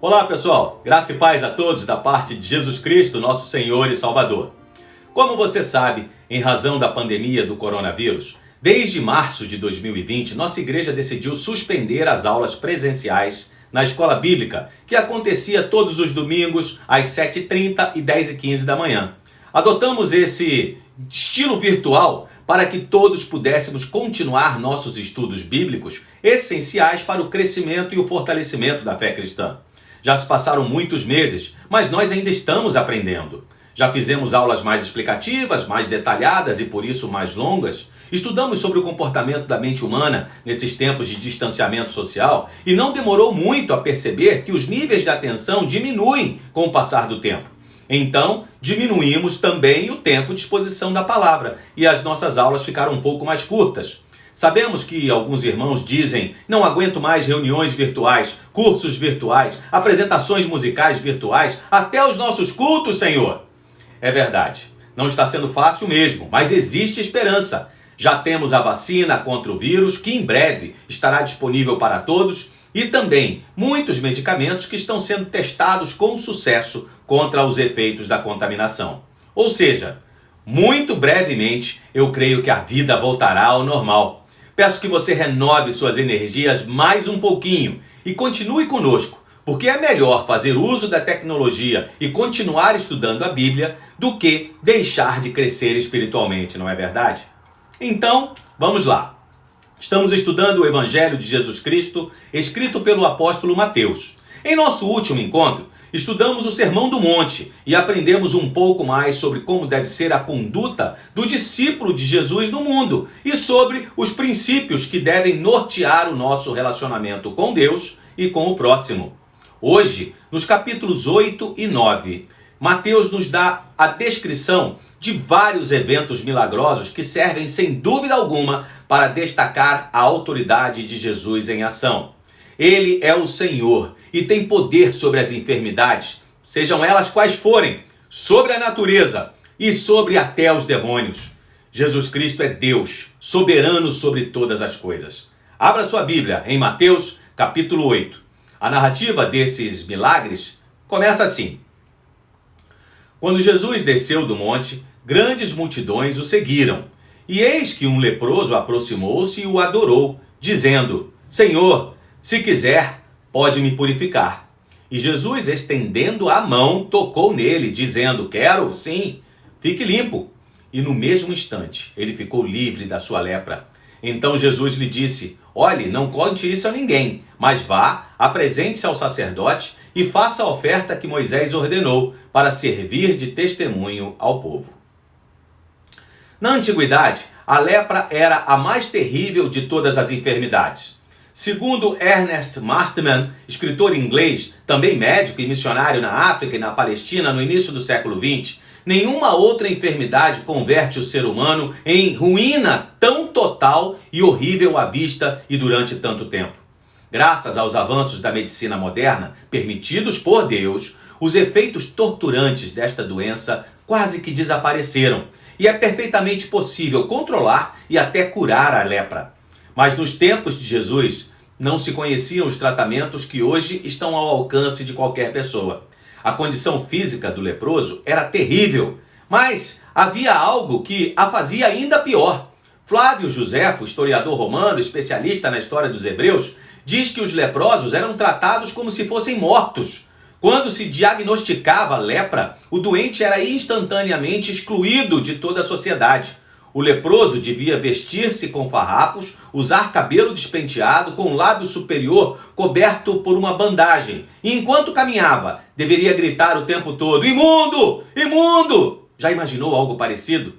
Olá pessoal, graça e paz a todos da parte de Jesus Cristo, nosso Senhor e Salvador. Como você sabe, em razão da pandemia do coronavírus, desde março de 2020, nossa igreja decidiu suspender as aulas presenciais na escola bíblica, que acontecia todos os domingos às 7h30 e 10h15 da manhã. Adotamos esse estilo virtual para que todos pudéssemos continuar nossos estudos bíblicos essenciais para o crescimento e o fortalecimento da fé cristã. Já se passaram muitos meses, mas nós ainda estamos aprendendo. Já fizemos aulas mais explicativas, mais detalhadas e por isso mais longas. Estudamos sobre o comportamento da mente humana nesses tempos de distanciamento social e não demorou muito a perceber que os níveis de atenção diminuem com o passar do tempo. Então, diminuímos também o tempo de exposição da palavra e as nossas aulas ficaram um pouco mais curtas. Sabemos que alguns irmãos dizem: não aguento mais reuniões virtuais, cursos virtuais, apresentações musicais virtuais, até os nossos cultos, Senhor. É verdade, não está sendo fácil mesmo, mas existe esperança. Já temos a vacina contra o vírus, que em breve estará disponível para todos, e também muitos medicamentos que estão sendo testados com sucesso contra os efeitos da contaminação. Ou seja, muito brevemente eu creio que a vida voltará ao normal. Peço que você renove suas energias mais um pouquinho e continue conosco, porque é melhor fazer uso da tecnologia e continuar estudando a Bíblia do que deixar de crescer espiritualmente, não é verdade? Então, vamos lá. Estamos estudando o Evangelho de Jesus Cristo, escrito pelo apóstolo Mateus. Em nosso último encontro, estudamos o Sermão do Monte e aprendemos um pouco mais sobre como deve ser a conduta do discípulo de Jesus no mundo e sobre os princípios que devem nortear o nosso relacionamento com Deus e com o próximo. Hoje, nos capítulos 8 e 9, Mateus nos dá a descrição de vários eventos milagrosos que servem sem dúvida alguma para destacar a autoridade de Jesus em ação. Ele é o Senhor e tem poder sobre as enfermidades, sejam elas quais forem, sobre a natureza e sobre até os demônios. Jesus Cristo é Deus, soberano sobre todas as coisas. Abra sua Bíblia em Mateus, capítulo 8. A narrativa desses milagres começa assim. Quando Jesus desceu do monte, grandes multidões o seguiram. E eis que um leproso aproximou-se e o adorou, dizendo: Senhor, se quiser, pode me purificar. E Jesus, estendendo a mão, tocou nele, dizendo: Quero, sim, fique limpo. E no mesmo instante, ele ficou livre da sua lepra. Então Jesus lhe disse: Olhe, não conte isso a ninguém, mas vá, apresente-se ao sacerdote e faça a oferta que Moisés ordenou para servir de testemunho ao povo. Na antiguidade, a lepra era a mais terrível de todas as enfermidades. Segundo Ernest Masterman, escritor inglês, também médico e missionário na África e na Palestina no início do século XX, nenhuma outra enfermidade converte o ser humano em ruína tão total e horrível à vista e durante tanto tempo. Graças aos avanços da medicina moderna, permitidos por Deus, os efeitos torturantes desta doença quase que desapareceram, e é perfeitamente possível controlar e até curar a lepra. Mas nos tempos de Jesus, não se conheciam os tratamentos que hoje estão ao alcance de qualquer pessoa. A condição física do leproso era terrível, mas havia algo que a fazia ainda pior. Flávio Joséfo, historiador romano, especialista na história dos hebreus, diz que os leprosos eram tratados como se fossem mortos. Quando se diagnosticava lepra, o doente era instantaneamente excluído de toda a sociedade. O leproso devia vestir-se com farrapos, usar cabelo despenteado, com o lábio superior coberto por uma bandagem. E enquanto caminhava, deveria gritar o tempo todo: Imundo! Imundo! Já imaginou algo parecido?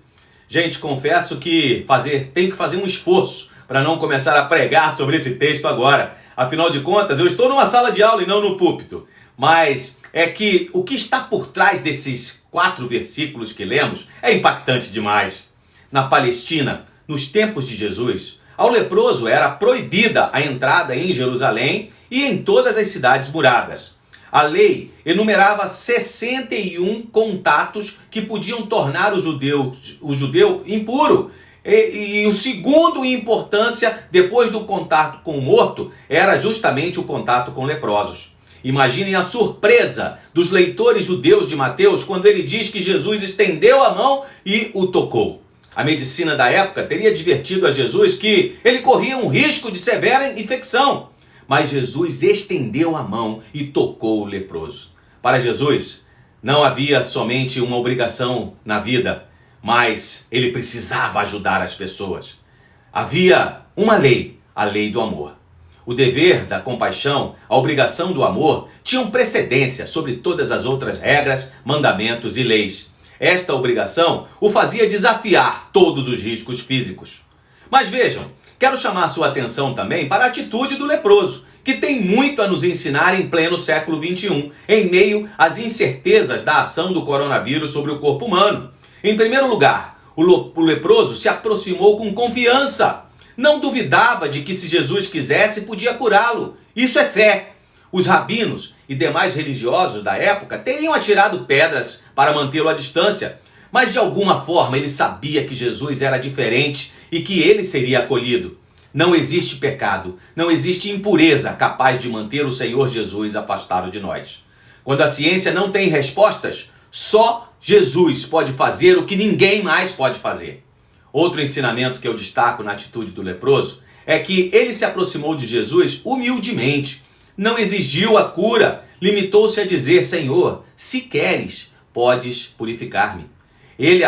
Gente, confesso que tenho que fazer um esforço para não começar a pregar sobre esse texto agora. Afinal de contas, eu estou numa sala de aula e não no púlpito. Mas é que o que está por trás desses 4 versículos que lemos é impactante demais. Na Palestina, nos tempos de Jesus, ao leproso era proibida a entrada em Jerusalém e em todas as cidades muradas. A lei enumerava 61 contatos que podiam tornar o judeu impuro. E o segundo em importância, depois do contato com o morto, era justamente o contato com leprosos. Imaginem a surpresa dos leitores judeus de Mateus quando ele diz que Jesus estendeu a mão e o tocou. A medicina da época teria advertido a Jesus que ele corria um risco de severa infecção. Mas Jesus estendeu a mão e tocou o leproso. Para Jesus, não havia somente uma obrigação na vida, mas ele precisava ajudar as pessoas. Havia uma lei, a lei do amor. O dever da compaixão, a obrigação do amor, tinham precedência sobre todas as outras regras, mandamentos e leis. Esta obrigação o fazia desafiar todos os riscos físicos. Mas vejam, quero chamar sua atenção também para a atitude do leproso, que tem muito a nos ensinar em pleno século XXI, em meio às incertezas da ação do coronavírus sobre o corpo humano. Em primeiro lugar, o leproso se aproximou com confiança. Não duvidava de que se Jesus quisesse, podia curá-lo. Isso é fé. Os rabinos e demais religiosos da época teriam atirado pedras para mantê-lo à distância, mas de alguma forma ele sabia que Jesus era diferente e que ele seria acolhido. Não existe pecado, não existe impureza capaz de manter o Senhor Jesus afastado de nós. Quando a ciência não tem respostas, só Jesus pode fazer o que ninguém mais pode fazer. Outro ensinamento que eu destaco na atitude do leproso é que ele se aproximou de Jesus humildemente. Não exigiu a cura, limitou-se a dizer: Senhor, se queres, podes purificar-me. Ele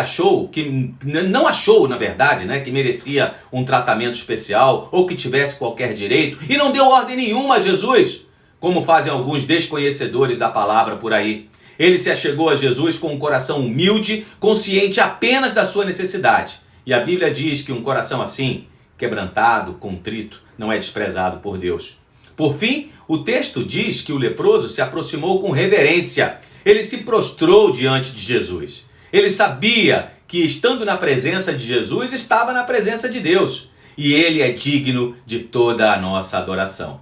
não achou, na verdade, que merecia um tratamento especial ou que tivesse qualquer direito e não deu ordem nenhuma a Jesus, como fazem alguns desconhecedores da palavra por aí. Ele se achegou a Jesus com um coração humilde, consciente apenas da sua necessidade. E a Bíblia diz que um coração assim, quebrantado, contrito, não é desprezado por Deus. Por fim, o texto diz que o leproso se aproximou com reverência. Ele se prostrou diante de Jesus. Ele sabia que, estando na presença de Jesus, estava na presença de Deus. E ele é digno de toda a nossa adoração.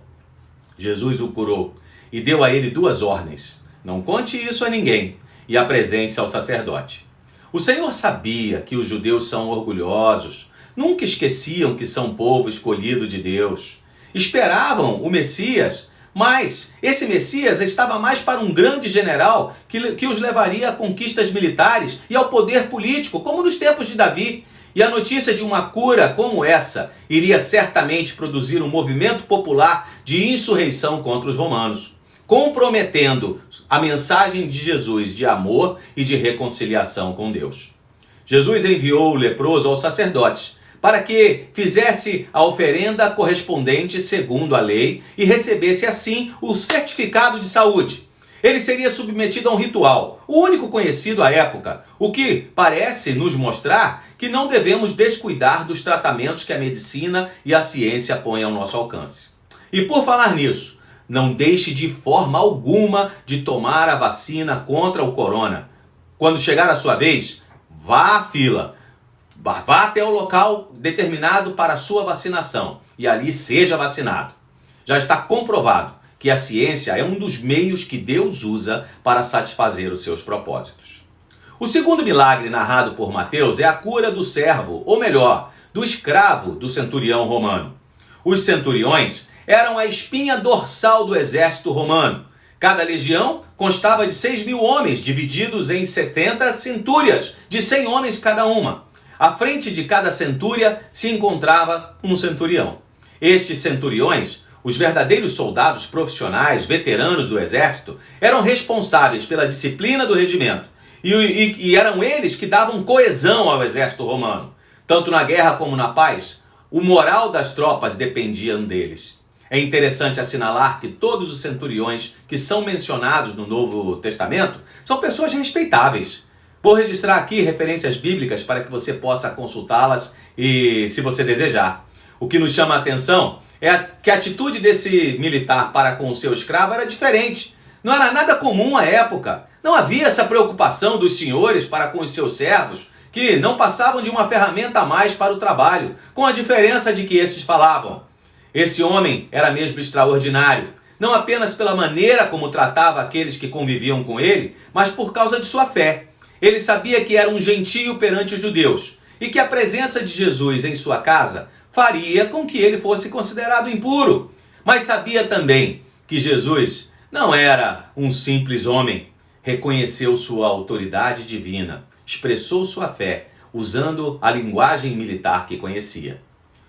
Jesus o curou e deu a ele 2 ordens. Não conte isso a ninguém e apresente-se ao sacerdote. O Senhor sabia que os judeus são orgulhosos, nunca esqueciam que são povo escolhido de Deus. Esperavam o Messias, mas esse Messias estava mais para um grande general que os levaria a conquistas militares e ao poder político, como nos tempos de Davi. E a notícia de uma cura como essa iria certamente produzir um movimento popular de insurreição contra os romanos, comprometendo a mensagem de Jesus de amor e de reconciliação com Deus. Jesus enviou o leproso aos sacerdotes para que fizesse a oferenda correspondente segundo a lei e recebesse assim o certificado de saúde. Ele seria submetido a um ritual, o único conhecido à época, o que parece nos mostrar que não devemos descuidar dos tratamentos que a medicina e a ciência põem ao nosso alcance. E por falar nisso, não deixe de forma alguma de tomar a vacina contra o corona. Quando chegar a sua vez, vá à fila. Vá até o local determinado para a sua vacinação e ali seja vacinado. Já está comprovado que a ciência é um dos meios que Deus usa para satisfazer os seus propósitos. O segundo milagre narrado por Mateus é a cura do servo, ou melhor, do escravo do centurião romano. Os centuriões eram a espinha dorsal do exército romano. Cada legião constava de 6.000 homens, divididos em 70 centúrias, de 100 homens cada uma. À frente de cada centúria se encontrava um centurião. Estes centuriões, os verdadeiros soldados profissionais, veteranos do exército, eram responsáveis pela disciplina do regimento. E eram eles que davam coesão ao exército romano. Tanto na guerra como na paz, o moral das tropas dependia deles. É interessante assinalar que todos os centuriões que são mencionados no Novo Testamento são pessoas respeitáveis. Vou registrar aqui referências bíblicas para que você possa consultá-las e, se você desejar. O que nos chama a atenção é que a atitude desse militar para com o seu escravo era diferente. Não era nada comum à época. Não havia essa preocupação dos senhores para com os seus servos, que não passavam de uma ferramenta a mais para o trabalho, com a diferença de que esses falavam. Esse homem era mesmo extraordinário, não apenas pela maneira como tratava aqueles que conviviam com ele, mas por causa de sua fé. Ele sabia que era um gentio perante os judeus e que a presença de Jesus em sua casa faria com que ele fosse considerado impuro. Mas sabia também que Jesus Não era um simples homem. Reconheceu sua autoridade divina, expressou sua fé usando a linguagem militar que conhecia.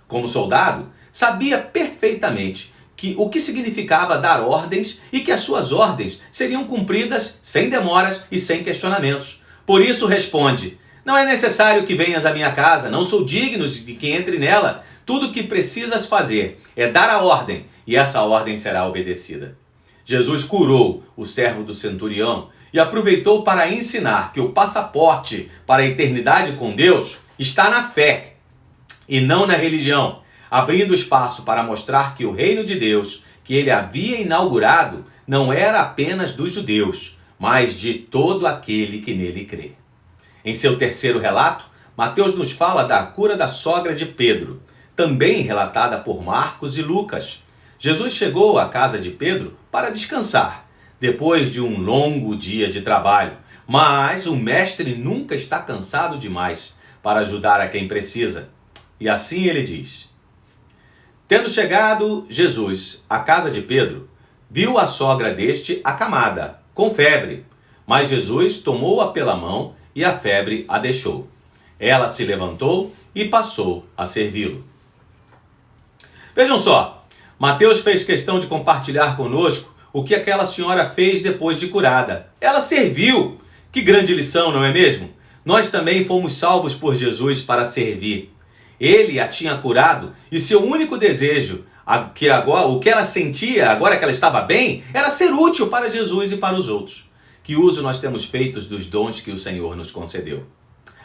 Como soldado, sabia perfeitamente o que significava dar ordens e que as suas ordens seriam cumpridas sem demoras e sem questionamentos. Por isso responde: não é necessário que venhas à minha casa, não sou digno de que entre nela. Tudo o que precisas fazer é dar a ordem, e essa ordem será obedecida. Jesus curou o servo do centurião e aproveitou para ensinar que o passaporte para a eternidade com Deus está na fé e não na religião, abrindo espaço para mostrar que o reino de Deus que ele havia inaugurado não era apenas dos judeus, mas de todo aquele que nele crê. Em seu terceiro relato, Mateus nos fala da cura da sogra de Pedro, também relatada por Marcos e Lucas. Jesus chegou à casa de Pedro para descansar, depois de um longo dia de trabalho, mas o mestre nunca está cansado demais para ajudar a quem precisa. E assim ele diz: tendo chegado Jesus à casa de Pedro, viu a sogra deste acamada, com febre, mas Jesus tomou-a pela mão e a febre a deixou. Ela se levantou e passou a servi-lo. Vejam só, Mateus fez questão de compartilhar conosco o que aquela senhora fez depois de curada. Ela serviu. Que grande lição, não é mesmo? Nós também fomos salvos por Jesus para servir. Ele a tinha curado e seu único desejo, o que ela sentia agora que ela estava bem, era ser útil para Jesus e para os outros. Que uso nós temos feito dos dons que o Senhor nos concedeu.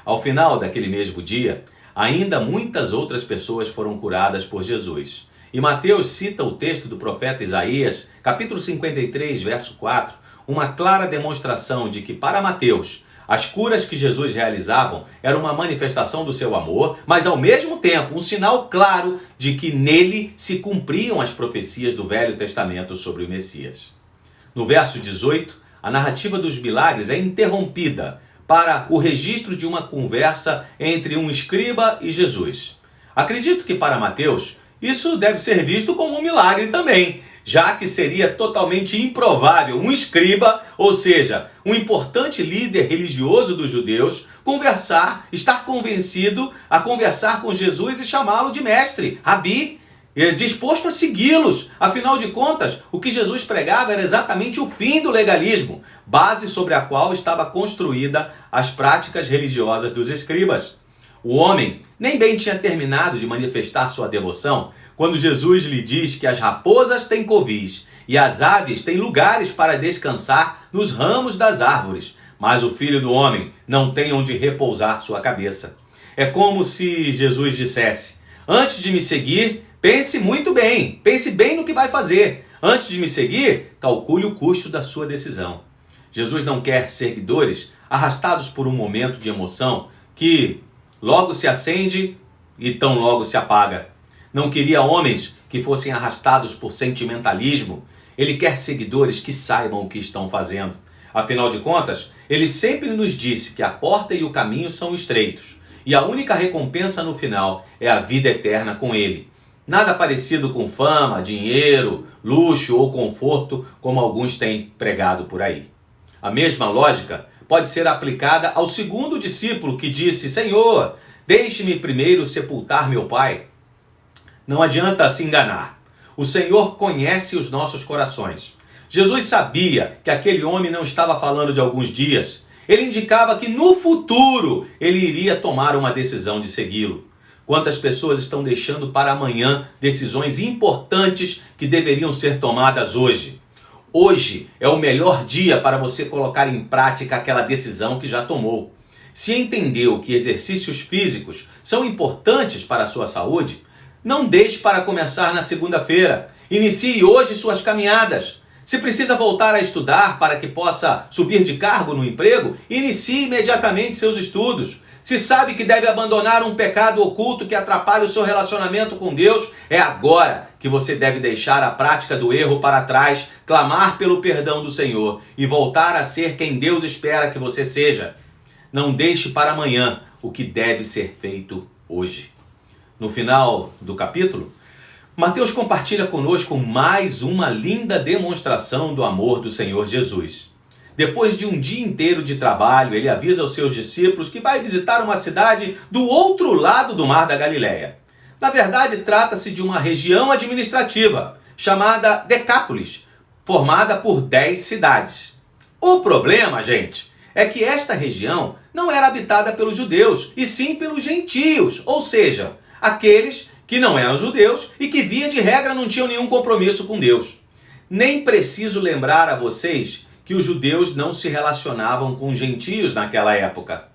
Ao final daquele mesmo dia, ainda muitas outras pessoas foram curadas por Jesus. E Mateus cita o texto do profeta Isaías, capítulo 53, verso 4, uma clara demonstração de que para Mateus, as curas que Jesus realizava eram uma manifestação do seu amor, mas ao mesmo tempo um sinal claro de que nele se cumpriam as profecias do Velho Testamento sobre o Messias. No verso 18, a narrativa dos milagres é interrompida para o registro de uma conversa entre um escriba e Jesus. Acredito que para Mateus, isso deve ser visto como um milagre também, já que seria totalmente improvável um escriba, ou seja, um importante líder religioso dos judeus, estar convencido a conversar com Jesus e chamá-lo de mestre, rabi, disposto a segui-los. Afinal de contas, o que Jesus pregava era exatamente o fim do legalismo, base sobre a qual estava construída as práticas religiosas dos escribas. O homem nem bem tinha terminado de manifestar sua devoção quando Jesus lhe diz que as raposas têm covis e as aves têm lugares para descansar nos ramos das árvores, mas o Filho do Homem não tem onde repousar sua cabeça. É como se Jesus dissesse: antes de me seguir, pense muito bem, pense bem no que vai fazer. Antes de me seguir, calcule o custo da sua decisão. Jesus não quer seguidores arrastados por um momento de emoção que logo se acende e tão logo se apaga. Não queria homens que fossem arrastados por sentimentalismo. Ele quer seguidores que saibam o que estão fazendo. Afinal de contas, ele sempre nos disse que a porta e o caminho são estreitos, e a única recompensa no final é a vida eterna com ele. Nada parecido com fama, dinheiro, luxo ou conforto, como alguns têm pregado por aí. A mesma lógica pode ser aplicada ao segundo discípulo que disse: Senhor, deixe-me primeiro sepultar meu pai. Não adianta se enganar. O Senhor conhece os nossos corações. Jesus sabia que aquele homem não estava falando de alguns dias. Ele indicava que no futuro ele iria tomar uma decisão de segui-lo. Quantas pessoas estão deixando para amanhã decisões importantes que deveriam ser tomadas hoje? Hoje é o melhor dia para você colocar em prática aquela decisão que já tomou. Se entendeu que exercícios físicos são importantes para a sua saúde, não deixe para começar na segunda-feira. Inicie hoje suas caminhadas. Se precisa voltar a estudar para que possa subir de cargo no emprego, inicie imediatamente seus estudos. Se sabe que deve abandonar um pecado oculto que atrapalha o seu relacionamento com Deus, é agora que você deve deixar a prática do erro para trás, clamar pelo perdão do Senhor e voltar a ser quem Deus espera que você seja. Não deixe para amanhã o que deve ser feito hoje. No final do capítulo, Mateus compartilha conosco mais uma linda demonstração do amor do Senhor Jesus. Depois de um dia inteiro de trabalho, ele avisa aos seus discípulos que vai visitar uma cidade do outro lado do Mar da Galileia. Na verdade, trata-se de uma região administrativa, chamada Decápolis, formada por 10 cidades. O problema, gente, é que esta região não era habitada pelos judeus, e sim pelos gentios, ou seja, aqueles que não eram judeus e que, via de regra, não tinham nenhum compromisso com Deus. Nem preciso lembrar a vocês que os judeus não se relacionavam com os gentios naquela época.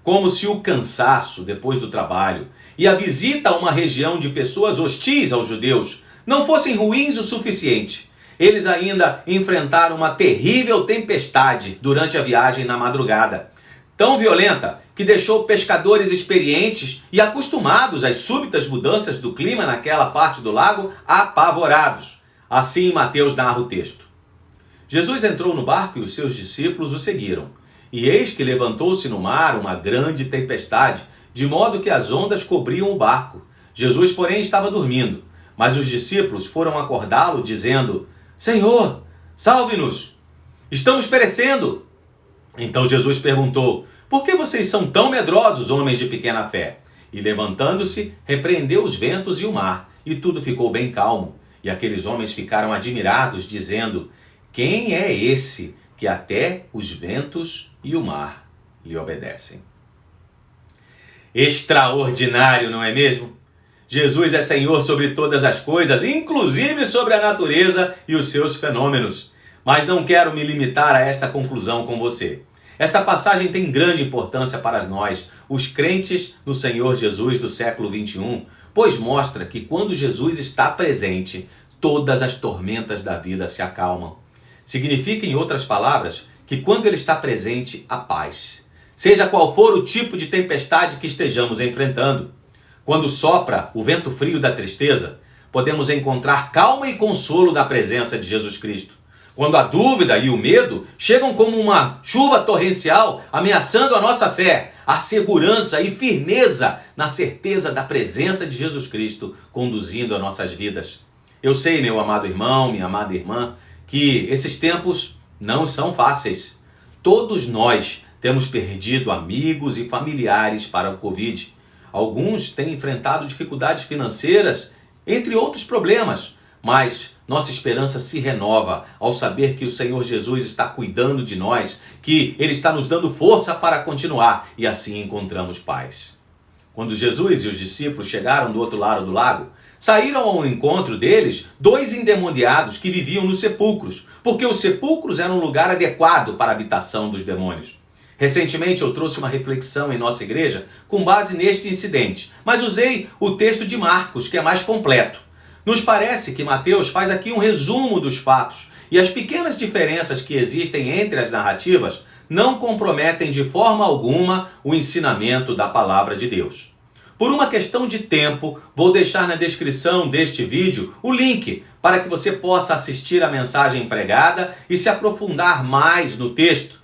Como se o cansaço depois do trabalho e a visita a uma região de pessoas hostis aos judeus não fossem ruins o suficiente. Eles ainda enfrentaram uma terrível tempestade durante a viagem na madrugada, tão violenta que deixou pescadores experientes e acostumados às súbitas mudanças do clima naquela parte do lago apavorados. Assim Mateus narra o texto. Jesus entrou no barco e os seus discípulos o seguiram. E eis que levantou-se no mar uma grande tempestade, de modo que as ondas cobriam o barco. Jesus, porém, estava dormindo. Mas os discípulos foram acordá-lo, dizendo: Senhor, salve-nos! Estamos perecendo! Então Jesus perguntou: Por que vocês são tão medrosos, homens de pequena fé? E levantando-se, repreendeu os ventos e o mar, e tudo ficou bem calmo. E aqueles homens ficaram admirados, dizendo: Quem é esse que até os ventos e o mar lhe obedecem? Extraordinário, não é mesmo? Jesus é Senhor sobre todas as coisas, inclusive sobre a natureza e os seus fenômenos. Mas não quero me limitar a esta conclusão com você. Esta passagem tem grande importância para nós, os crentes no Senhor Jesus do século 21, pois mostra que quando Jesus está presente, todas as tormentas da vida se acalmam. Significa, em outras palavras, que quando Ele está presente, há paz. Seja qual for o tipo de tempestade que estejamos enfrentando. Quando sopra o vento frio da tristeza, podemos encontrar calma e consolo na presença de Jesus Cristo. Quando a dúvida e o medo chegam como uma chuva torrencial, ameaçando a nossa fé, a segurança e firmeza na certeza da presença de Jesus Cristo conduzindo as nossas vidas. Eu sei, meu amado irmão, minha amada irmã, que esses tempos não são fáceis. Todos nós temos perdido amigos e familiares para o Covid. Alguns têm enfrentado dificuldades financeiras, entre outros problemas, mas nossa esperança se renova ao saber que o Senhor Jesus está cuidando de nós, que Ele está nos dando força para continuar, e assim encontramos paz. Quando Jesus e os discípulos chegaram do outro lado do lago, saíram ao encontro deles 2 endemoniados que viviam nos sepulcros, porque os sepulcros eram um lugar adequado para a habitação dos demônios. Recentemente eu trouxe uma reflexão em nossa igreja com base neste incidente, mas usei o texto de Marcos, que é mais completo. Nos parece que Mateus faz aqui um resumo dos fatos, e as pequenas diferenças que existem entre as narrativas não comprometem de forma alguma o ensinamento da palavra de Deus. Por uma questão de tempo, vou deixar na descrição deste vídeo o link para que você possa assistir a mensagem pregada e se aprofundar mais no texto.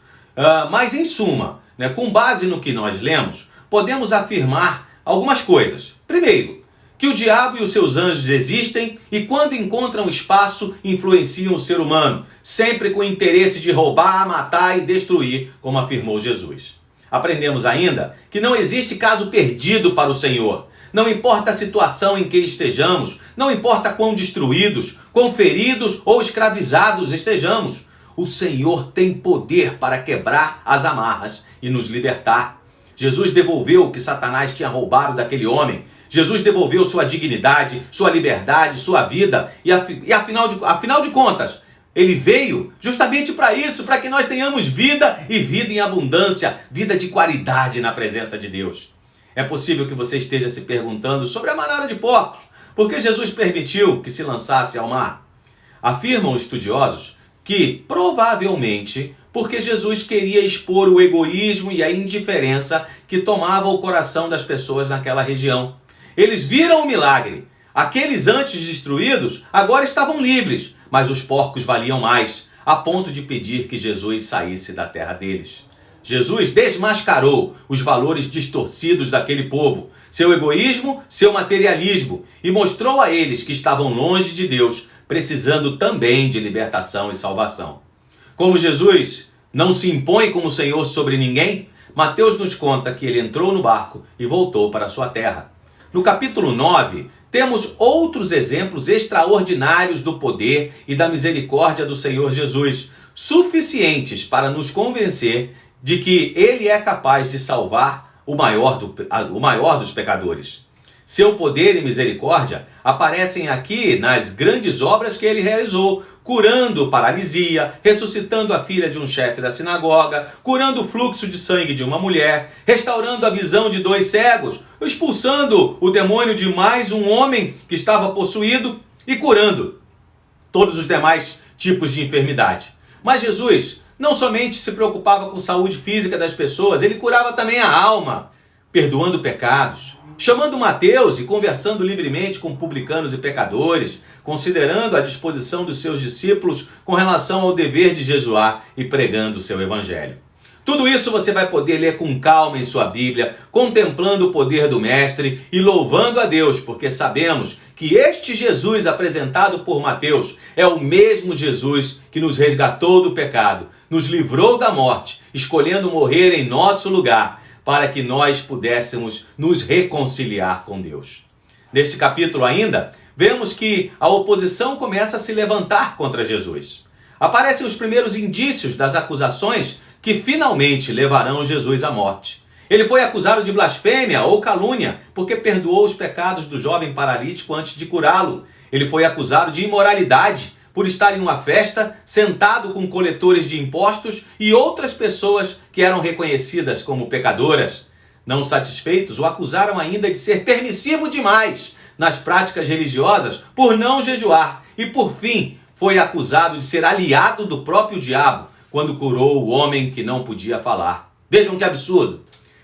Mas em suma, com base no que nós lemos, podemos afirmar algumas coisas. Primeiro, que o diabo e os seus anjos existem e quando encontram espaço influenciam o ser humano, sempre com o interesse de roubar, matar e destruir, como afirmou Jesus. Aprendemos ainda que não existe caso perdido para o Senhor. Não importa a situação em que estejamos, não importa quão destruídos, quão feridos ou escravizados estejamos. O Senhor tem poder para quebrar as amarras e nos libertar. Jesus devolveu o que Satanás tinha roubado daquele homem. Jesus devolveu sua dignidade, sua liberdade, sua vida. E afinal de contas, Ele veio justamente para isso, para que nós tenhamos vida e vida em abundância, vida de qualidade na presença de Deus. É possível que você esteja se perguntando sobre a manada de porcos. Por que Jesus permitiu que se lançasse ao mar? Afirmam estudiosos que, provavelmente, porque Jesus queria expor o egoísmo e a indiferença que tomava o coração das pessoas naquela região. Eles viram o milagre. Aqueles antes destruídos agora estavam livres, mas os porcos valiam mais, a ponto de pedir que Jesus saísse da terra deles. Jesus desmascarou os valores distorcidos daquele povo, seu egoísmo, seu materialismo, e mostrou a eles que estavam longe de Deus, precisando também de libertação e salvação. Como Jesus não se impõe como Senhor sobre ninguém, Mateus nos conta que ele entrou no barco e voltou para a sua terra. No capítulo 9, temos outros exemplos extraordinários do poder e da misericórdia do Senhor Jesus, suficientes para nos convencer de que ele é capaz de salvar o maior dos pecadores. Seu poder e misericórdia aparecem aqui nas grandes obras que ele realizou, curando paralisia, ressuscitando a filha de um chefe da sinagoga, curando o fluxo de sangue de uma mulher, restaurando a visão de 2 cegos, expulsando o demônio de mais um homem que estava possuído e curando todos os demais tipos de enfermidade. Mas Jesus não somente se preocupava com a saúde física das pessoas, ele curava também a alma, perdoando pecados, chamando Mateus e conversando livremente com publicanos e pecadores, considerando a disposição dos seus discípulos com relação ao dever de jejuar e pregando o seu evangelho. Tudo isso você vai poder ler com calma em sua Bíblia, contemplando o poder do Mestre e louvando a Deus, porque sabemos que este Jesus apresentado por Mateus é o mesmo Jesus que nos resgatou do pecado, nos livrou da morte, escolhendo morrer em nosso lugar, para que nós pudéssemos nos reconciliar com Deus. Neste capítulo ainda, vemos que a oposição começa a se levantar contra Jesus. Aparecem os primeiros indícios das acusações que finalmente levarão Jesus à morte. Ele foi acusado de blasfêmia ou calúnia, porque perdoou os pecados do jovem paralítico antes de curá-lo. Ele foi acusado de imoralidade, por estar em uma festa, sentado com coletores de impostos e outras pessoas que eram reconhecidas como pecadoras. Não satisfeitos, o acusaram ainda de ser permissivo demais nas práticas religiosas por não jejuar. E por fim, foi acusado de ser aliado do próprio diabo, quando curou o homem que não podia falar. Vejam que absurdo!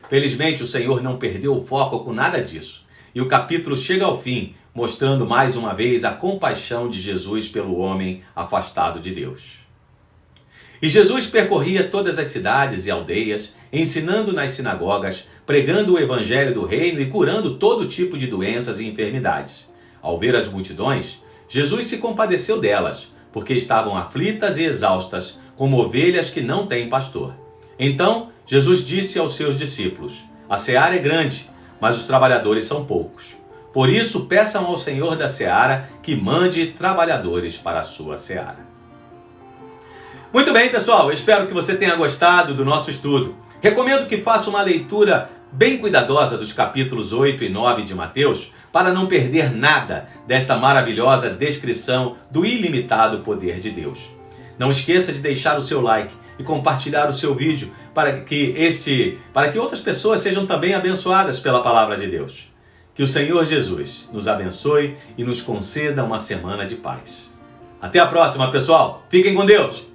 Felizmente, o Senhor não perdeu o foco com nada disso. E o capítulo chega ao fim, mostrando mais uma vez a compaixão de Jesus pelo homem afastado de Deus. E Jesus percorria todas as cidades e aldeias, ensinando nas sinagogas, pregando o evangelho do reino e curando todo tipo de doenças e enfermidades. Ao ver as multidões, Jesus se compadeceu delas, porque estavam aflitas e exaustas, como ovelhas que não têm pastor. Então, Jesus disse aos seus discípulos: a seara é grande, mas os trabalhadores são poucos. Por isso, peçam ao Senhor da seara que mande trabalhadores para a sua seara. Muito bem, pessoal, eu espero que você tenha gostado do nosso estudo. Recomendo que faça uma leitura bem cuidadosa dos capítulos 8 e 9 de Mateus, para não perder nada desta maravilhosa descrição do ilimitado poder de Deus. Não esqueça de deixar o seu like e compartilhar o seu vídeo para que outras pessoas sejam também abençoadas pela palavra de Deus. Que o Senhor Jesus nos abençoe e nos conceda uma semana de paz. Até a próxima, pessoal. Fiquem com Deus.